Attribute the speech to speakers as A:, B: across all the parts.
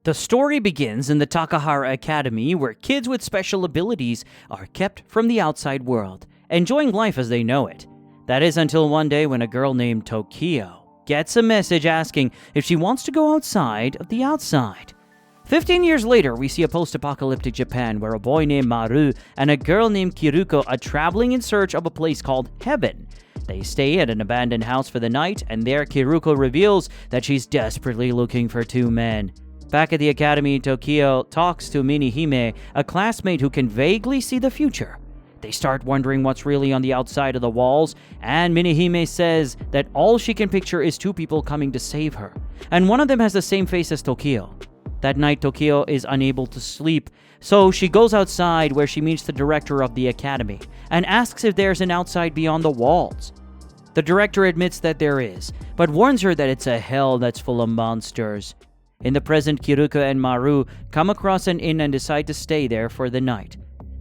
A: The story begins in the Takahara Academy, where kids with special abilities are kept from the outside world, enjoying life as they know it. That is until one day when a girl named Tokio gets a message asking if she wants to go outside of the outside. 15 years later, we see a post-apocalyptic Japan where a boy named Maru and a girl named Kiruko are traveling in search of a place called Heaven. They stay at an abandoned house for the night, and there Kiruko reveals that she's desperately looking for two men. Back at the academy, Tokio talks to Minihime, a classmate who can vaguely see the future. They start wondering what's really on the outside of the walls, and Minihime says that all she can picture is two people coming to save her, and one of them has the same face as Tokio. That night, Tokio is unable to sleep, so she goes outside where she meets the director of the academy and asks if there's an outside beyond the walls. The director admits that there is, but warns her that it's a hell that's full of monsters. In the present, Kiruko and Maru come across an inn and decide to stay there for the night.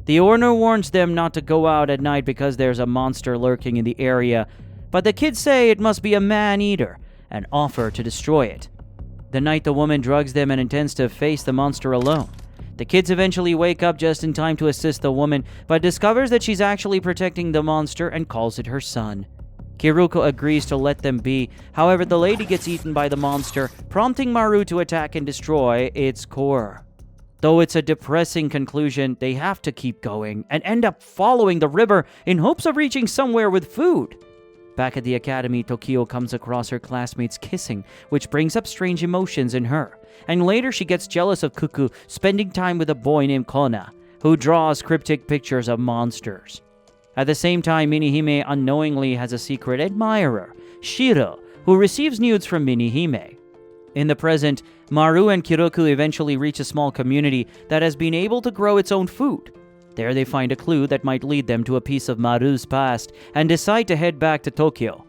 A: The owner warns them not to go out at night because there's a monster lurking in the area, but the kids say it must be a man-eater and offer to destroy it. The night, the woman drugs them and intends to face the monster alone. The kids eventually wake up just in time to assist the woman, but discovers that she's actually protecting the monster and calls it her son. Kiruko agrees to let them be. However, the lady gets eaten by the monster, prompting Maru to attack and destroy its core. Though it's a depressing conclusion, they have to keep going and end up following the river in hopes of reaching somewhere with food. Back at the academy, Tokio comes across her classmates kissing, which brings up strange emotions in her. And later she gets jealous of Kuku spending time with a boy named Kona, who draws cryptic pictures of monsters. At the same time, Minihime unknowingly has a secret admirer, Shiro, who receives nudes from Minihime. In the present, Maru and Kiruko eventually reach a small community that has been able to grow its own food. There they find a clue that might lead them to a piece of Maru's past and decide to head back to Tokyo.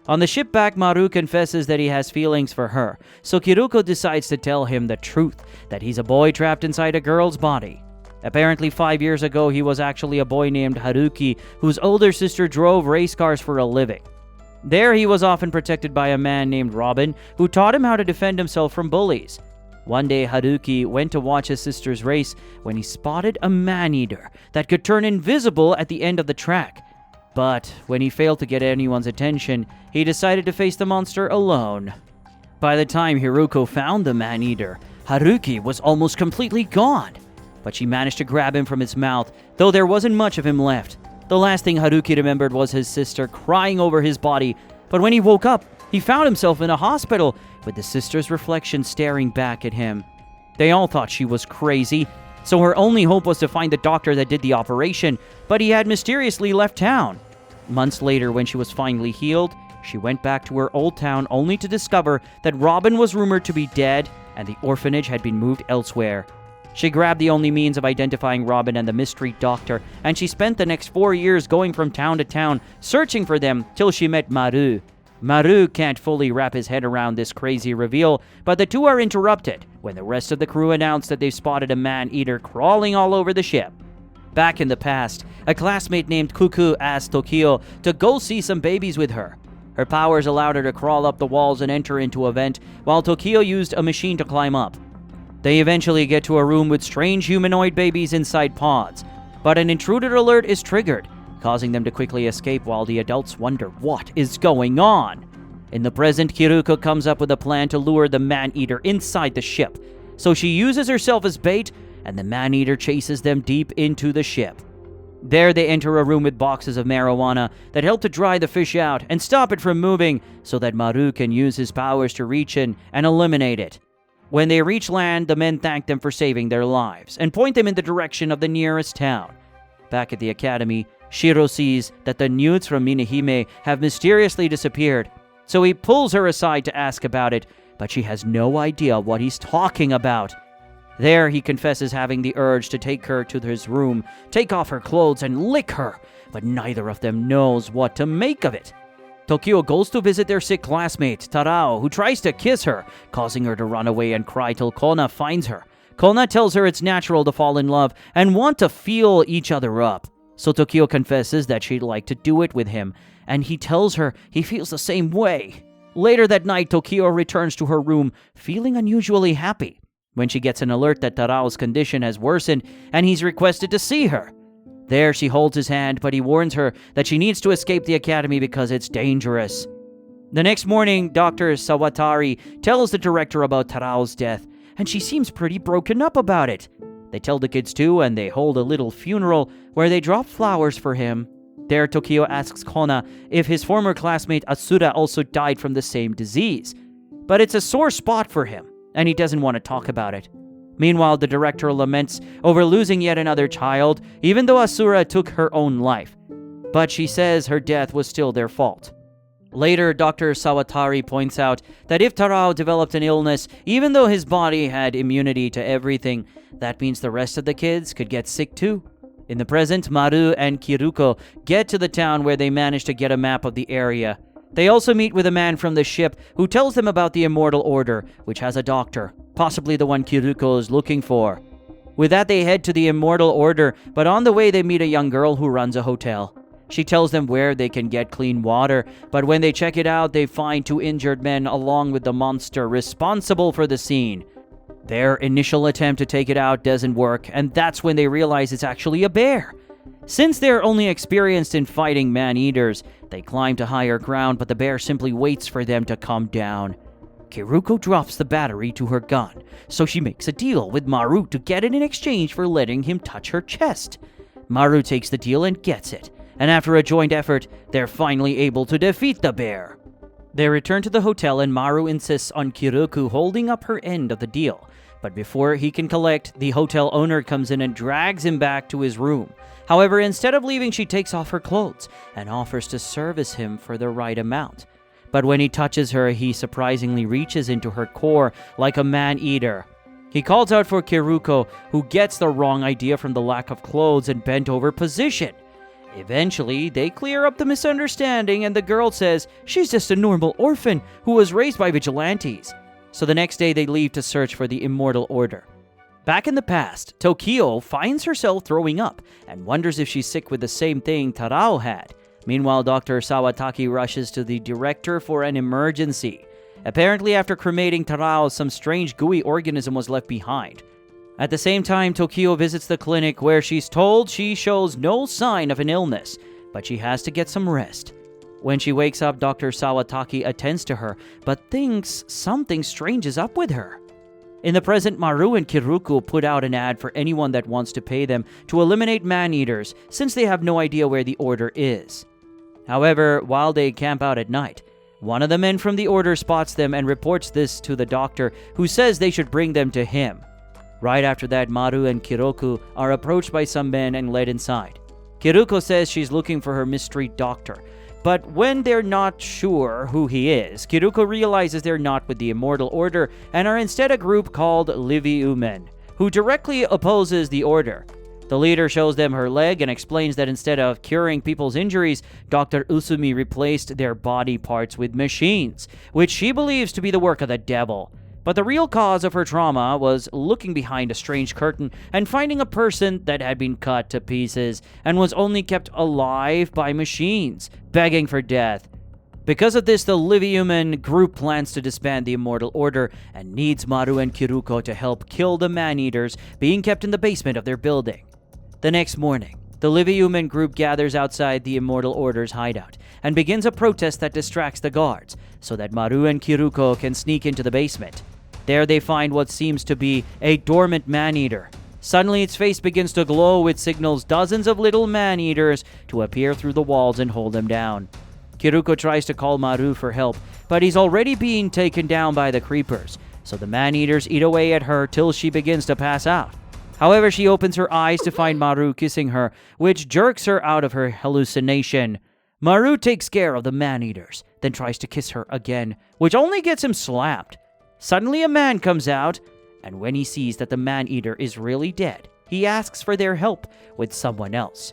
A: On the ship back, Maru confesses that he has feelings for her, so Kiruko decides to tell him the truth, that he's a boy trapped inside a girl's body. Apparently 5 years ago, he was actually a boy named Haruki, whose older sister drove race cars for a living. There he was often protected by a man named Robin, who taught him how to defend himself from bullies. One day, Haruki went to watch his sister's race when he spotted a man-eater that could turn invisible at the end of the track. But when he failed to get anyone's attention, he decided to face the monster alone. By the time Hiruko found the man-eater, Haruki was almost completely gone. But she managed to grab him from his mouth, though there wasn't much of him left. The last thing Haruki remembered was his sister crying over his body, but when he woke up, he found himself in a hospital with the sister's reflection staring back at him. They all thought she was crazy, so her only hope was to find the doctor that did the operation, but he had mysteriously left town. Months later, when she was finally healed, she went back to her old town only to discover that Robin was rumored to be dead and the orphanage had been moved elsewhere. She grabbed the only means of identifying Robin and the mystery doctor, and she spent the next 4 years going from town to town, searching for them till she met Maru. Maru can't fully wrap his head around this crazy reveal, but the two are interrupted when the rest of the crew announce that they've spotted a man-eater crawling all over the ship. Back in the past, a classmate named Kuku asked Tokio to go see some babies with her. Her powers allowed her to crawl up the walls and enter into a vent, while Tokio used a machine to climb up. They eventually get to a room with strange humanoid babies inside pods, but an intruder alert is triggered, causing them to quickly escape while the adults wonder what is going on. In the present, Kiruko comes up with a plan to lure the man-eater inside the ship, so she uses herself as bait, and the man-eater chases them deep into the ship. There they enter a room with boxes of marijuana that help to dry the fish out and stop it from moving so that Maru can use his powers to reach in and eliminate it. When they reach land, the men thank them for saving their lives and point them in the direction of the nearest town. Back at the academy, Shiro sees that the nudes from Minihime have mysteriously disappeared, so he pulls her aside to ask about it, but she has no idea what he's talking about. There, he confesses having the urge to take her to his room, take off her clothes, and lick her, but neither of them knows what to make of it. Tokio goes to visit their sick classmate, Tarao, who tries to kiss her, causing her to run away and cry till Kona finds her. Kona tells her it's natural to fall in love and want to feel each other up. So Tokio confesses that she'd like to do it with him, and he tells her he feels the same way. Later that night, Tokio returns to her room, feeling unusually happy. when she gets an alert that Tarao's condition has worsened and he's requested to see her. There, she holds his hand, but he warns her that she needs to escape the academy because it's dangerous. The next morning, Dr. Sawatari tells the director about Tarao's death, and she seems pretty broken up about it. They tell the kids too, and they hold a little funeral where they drop flowers for him. There, Tokio asks Kona if his former classmate Asura also died from the same disease. But it's a sore spot for him, and he doesn't want to talk about it. Meanwhile, the director laments over losing yet another child, even though Asura took her own life. But she says her death was still their fault. Later, Dr. Sawatari points out that if Tarao developed an illness, even though his body had immunity to everything, that means the rest of the kids could get sick too. In the present, Maru and Kiruko get to the town where they manage to get a map of the area. They also meet with a man from the ship who tells them about the Immortal Order, which has a doctor, possibly the one Kiruko is looking for. With that, they head to the Immortal Order, but on the way they meet a young girl who runs a hotel. She tells them where they can get clean water, but when they check it out, they find 2 injured men along with the monster responsible for the scene. Their initial attempt to take it out doesn't work, and that's when they realize it's actually a bear. Since they're only experienced in fighting man-eaters, they climb to higher ground, but the bear simply waits for them to come down. Kiruko drops the battery to her gun, so she makes a deal with Maru to get it in exchange for letting him touch her chest. Maru takes the deal and gets it, and after a joint effort, they're finally able to defeat the bear. They return to the hotel and Maru insists on Kiruko holding up her end of the deal. But before he can collect, the hotel owner comes in and drags him back to his room. However, instead of leaving, she takes off her clothes and offers to service him for the right amount. But when he touches her, he surprisingly reaches into her core like a man-eater. He calls out for Kiruko, who gets the wrong idea from the lack of clothes and bent-over position. Eventually, they clear up the misunderstanding and the girl says she's just a normal orphan who was raised by vigilantes. So the next day they leave to search for the Immortal Order. Back in the past, Tokio finds herself throwing up and wonders if she's sick with the same thing Tarao had. Meanwhile, Dr. Sawataki rushes to the director for an emergency. Apparently, after cremating Tarao, some strange gooey organism was left behind. At the same time, Tokio visits the clinic where she's told she shows no sign of an illness, but she has to get some rest. When she wakes up, Dr. Sawataki attends to her, but thinks something strange is up with her. In the present, Maru and Kiruko put out an ad for anyone that wants to pay them to eliminate man-eaters, since they have no idea where the order is. However, while they camp out at night, one of the men from the order spots them and reports this to the doctor, who says they should bring them to him. Right after that, Maru and Kiruko are approached by some men and led inside. Kiruko says she's looking for her mystery doctor, but when they're not sure who he is, Kiruko realizes they're not with the Immortal Order and are instead a group called Liviumen, who directly opposes the Order. The leader shows them her leg and explains that instead of curing people's injuries, Dr. Usumi replaced their body parts with machines, which she believes to be the work of the devil. But the real cause of her trauma was looking behind a strange curtain and finding a person that had been cut to pieces and was only kept alive by machines, begging for death. Because of this, the Liviumen group plans to disband the Immortal Order and needs Maru and Kiruko to help kill the man-eaters being kept in the basement of their building. The next morning, the Liviumen group gathers outside the Immortal Order's hideout and begins a protest that distracts the guards so that Maru and Kiruko can sneak into the basement. There they find what seems to be a dormant man-eater. Suddenly its face begins to glow, which signals dozens of little man-eaters to appear through the walls and hold them down. Kiruko tries to call Maru for help, but he's already being taken down by the creepers, so the man-eaters eat away at her till she begins to pass out. However, she opens her eyes to find Maru kissing her, which jerks her out of her hallucination. Maru takes care of the man-eaters, then tries to kiss her again, which only gets him slapped. Suddenly a man comes out, and when he sees that the man-eater is really dead, he asks for their help with someone else.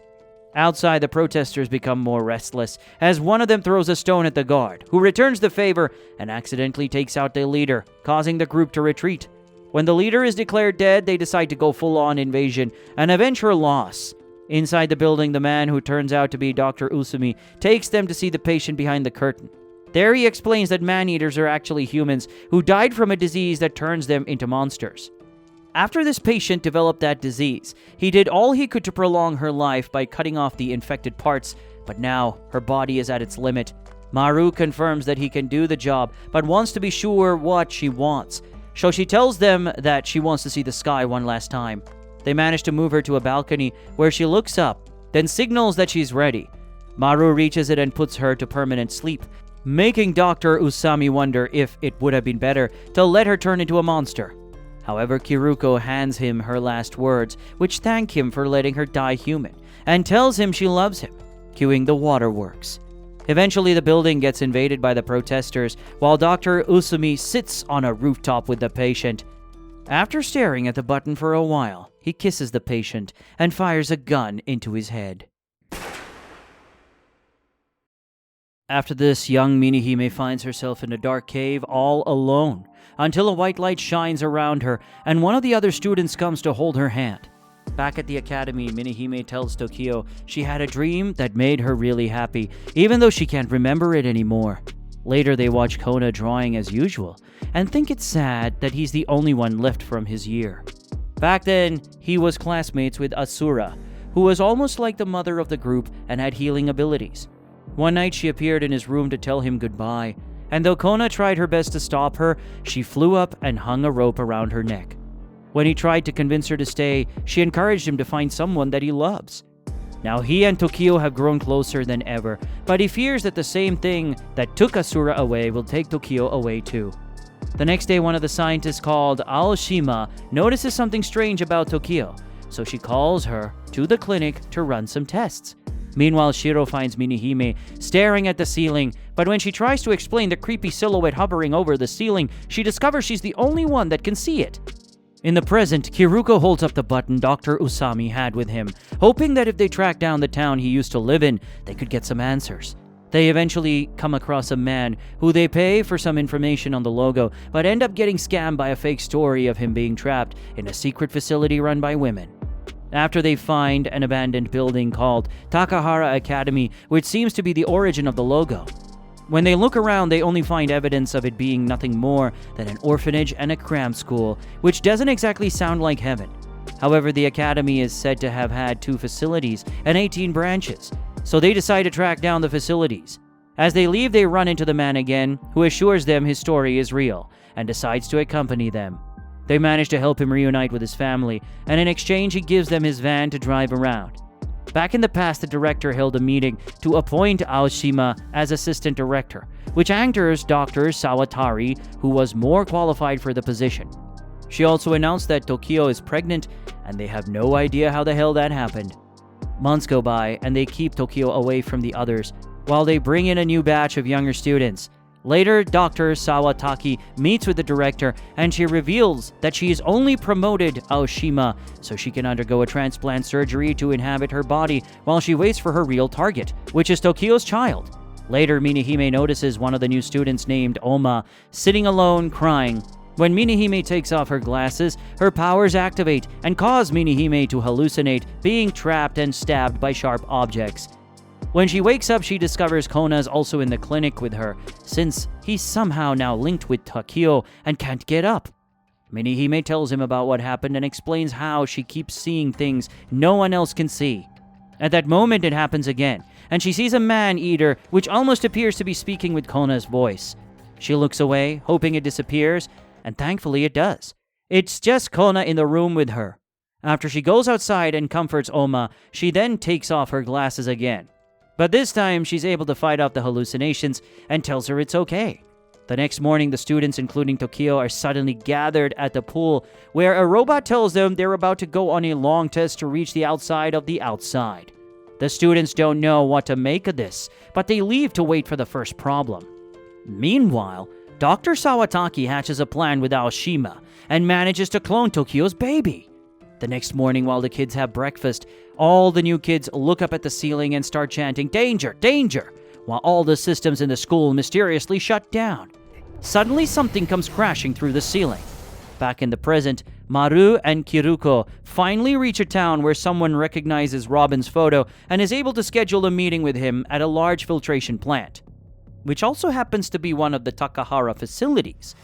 A: Outside, the protesters become more restless, as one of them throws a stone at the guard, who returns the favor and accidentally takes out the leader, causing the group to retreat. When the leader is declared dead, they decide to go full-on invasion and avenge her loss. Inside the building, the man, who turns out to be Dr. Usumi, takes them to see the patient behind the curtain. There he explains that man-eaters are actually humans who died from a disease that turns them into monsters. After this patient developed that disease, he did all he could to prolong her life by cutting off the infected parts, but now her body is at its limit. Maru confirms that he can do the job, but wants to be sure what she wants. So she tells them that she wants to see the sky one last time. They manage to move her to a balcony where she looks up, then signals that she's ready. Maru reaches it and puts her to permanent sleep, making Dr. Usami wonder if it would have been better to let her turn into a monster. However, Kiruko hands him her last words, which thank him for letting her die human, and tells him she loves him, cueing the waterworks. Eventually, the building gets invaded by the protesters, while Dr. Usumi sits on a rooftop with the patient. After staring at the button for a while, he kisses the patient and fires a gun into his head. After this, young Minihime finds herself in a dark cave all alone, until a white light shines around her and one of the other students comes to hold her hand. Back at the academy, Minihime tells Tokio she had a dream that made her really happy, even though she can't remember it anymore. Later, they watch Kona drawing as usual, and think it's sad that he's the only one left from his year. Back then, he was classmates with Asura, who was almost like the mother of the group and had healing abilities. One night, she appeared in his room to tell him goodbye, and though Kona tried her best to stop her, she flew up and hung a rope around her neck. When he tried to convince her to stay, she encouraged him to find someone that he loves. Now he and Tokio have grown closer than ever, but he fears that the same thing that took Asura away will take Tokio away too. The next day, one of the scientists called Aoshima notices something strange about Tokio, so she calls her to the clinic to run some tests. Meanwhile, Shiro finds Minihime staring at the ceiling, but when she tries to explain the creepy silhouette hovering over the ceiling, she discovers she's the only one that can see it. In the present, Kiruko holds up the button Dr. Usami had with him, hoping that if they track down the town he used to live in, they could get some answers. They eventually come across a man who they pay for some information on the logo, but end up getting scammed by a fake story of him being trapped in a secret facility run by women. After they find an abandoned building called Takahara Academy, which seems to be the origin of the logo. When they look around, they only find evidence of it being nothing more than an orphanage and a cram school, which doesn't exactly sound like heaven. However, the academy is said to have had 2 facilities and 18 branches, so they decide to track down the facilities. As they leave, they run into the man again, who assures them his story is real, and decides to accompany them. They manage to help him reunite with his family, and in exchange he gives them his van to drive around. Back in the past, the director held a meeting to appoint Aoshima as assistant director, which angers Dr. Sawatari, who was more qualified for the position. She also announced that Tokio is pregnant, and they have no idea how the hell that happened. Months go by, and they keep Tokio away from the others, while they bring in a new batch of younger students. Later, Dr. Sawataki meets with the director, and she reveals that she has only promoted Aoshima so she can undergo a transplant surgery to inhabit her body while she waits for her real target, which is Tokio's child. Later, Minihime notices one of the new students named Oma sitting alone crying. When Minihime takes off her glasses, her powers activate and cause Minihime to hallucinate being trapped and stabbed by sharp objects. When she wakes up, she discovers Kona's also in the clinic with her, since he's somehow now linked with Tokio and can't get up. Minihime tells him about what happened and explains how she keeps seeing things no one else can see. At that moment, it happens again, and she sees a man-eater which almost appears to be speaking with Kona's voice. She looks away, hoping it disappears, and thankfully it does. It's just Kona in the room with her. After she goes outside and comforts Oma, she then takes off her glasses again. But this time, she's able to fight off the hallucinations and tells her it's okay. The next morning, the students, including Tokio, are suddenly gathered at the pool, where a robot tells them they're about to go on a long test to reach the outside of the outside. The students don't know what to make of this, but they leave to wait for the first problem. Meanwhile, Dr. Sawataki hatches a plan with Aoshima and manages to clone Tokio's baby. The next morning, while the kids have breakfast, all the new kids look up at the ceiling and start chanting, "Danger! Danger!" while all the systems in the school mysteriously shut down. Suddenly, something comes crashing through the ceiling. Back in the present, Maru and Kiruko finally reach a town where someone recognizes Robin's photo and is able to schedule a meeting with him at a large filtration plant, which also happens to be one of the Takahara facilities.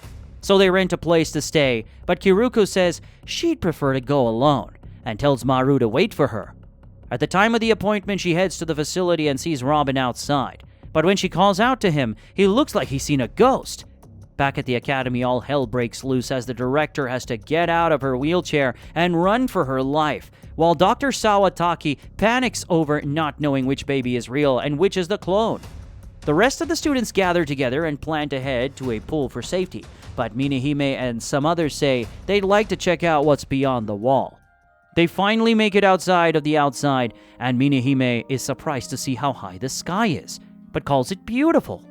A: So they rent a place to stay, but Kiruko says she'd prefer to go alone and tells Maru to wait for her. At the time of the appointment, she heads to the facility and sees Robin outside. But when she calls out to him, he looks like he's seen a ghost. Back at the academy, all hell breaks loose as the director has to get out of her wheelchair and run for her life, while Dr. Sawataki panics over not knowing which baby is real and which is the clone. The rest of the students gather together and plan to head to a pool for safety, but Minahime and some others say they'd like to check out what's beyond the wall. They finally make it outside of the outside, and Minahime is surprised to see how high the sky is, but calls it beautiful.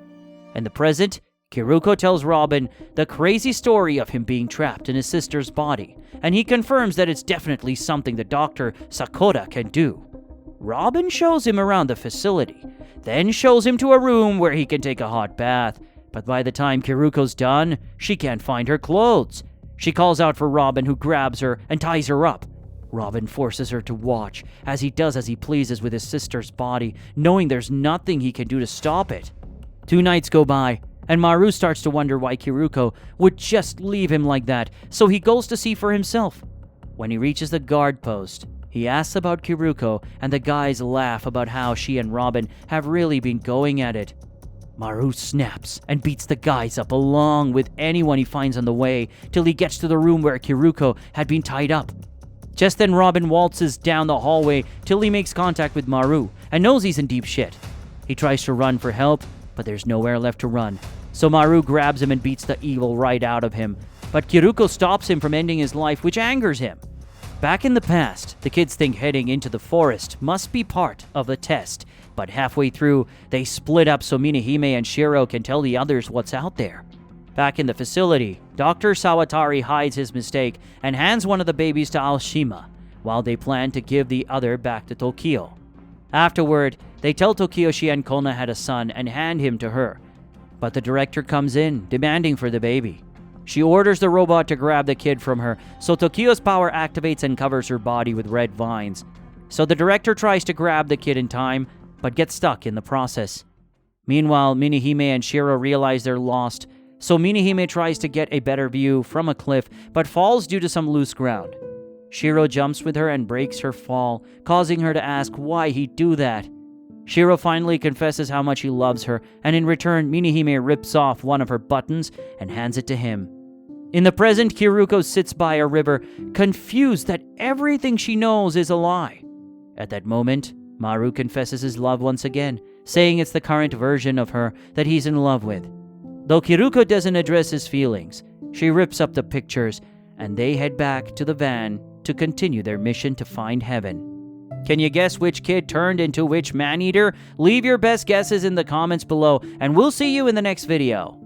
A: In the present, Kiruko tells Robin the crazy story of him being trapped in his sister's body, and he confirms that it's definitely something the Dr. Sakura can do. Robin shows him around the facility, then shows him to a room where he can take a hot bath, but by the time Kiruko's done, she can't find her clothes. She calls out for Robin, who grabs her and ties her up. Robin forces her to watch, as he does as he pleases with his sister's body, knowing there's nothing he can do to stop it. 2 nights go by, and Maru starts to wonder why Kiruko would just leave him like that, so he goes to see for himself. When he reaches the guard post, he asks about Kiruko, and the guys laugh about how she and Robin have really been going at it. Maru snaps and beats the guys up along with anyone he finds on the way till he gets to the room where Kiruko had been tied up. Just then, Robin waltzes down the hallway till he makes contact with Maru and knows he's in deep shit. He tries to run for help, but there's nowhere left to run. So Maru grabs him and beats the evil right out of him. But Kiruko stops him from ending his life, which angers him. Back in the past, the kids think heading into the forest must be part of the test. But halfway through, they split up so Minahime and Shiro can tell the others what's out there. Back in the facility, Dr. Sawatari hides his mistake and hands one of the babies to Aoshima, while they plan to give the other back to Tokio. Afterward, they tell Tokio she and Kona had a son and hand him to her. But the director comes in, demanding for the baby. She orders the robot to grab the kid from her, so Tokio's power activates and covers her body with red vines. So the director tries to grab the kid in time, but gets stuck in the process. Meanwhile, Minahime and Shiro realize they're lost, so Minahime tries to get a better view from a cliff, but falls due to some loose ground. Shiro jumps with her and breaks her fall, causing her to ask why he'd do that. Shiro finally confesses how much he loves her, and in return, Minahime rips off one of her buttons and hands it to him. In the present, Kiruko sits by a river, confused that everything she knows is a lie. At that moment, Maru confesses his love once again, saying it's the current version of her that he's in love with. Though Kiruko doesn't address his feelings, she rips up the pictures, and they head back to the van to continue their mission to find heaven. Can you guess which kid turned into which man-eater? Leave your best guesses in the comments below, and we'll see you in the next video.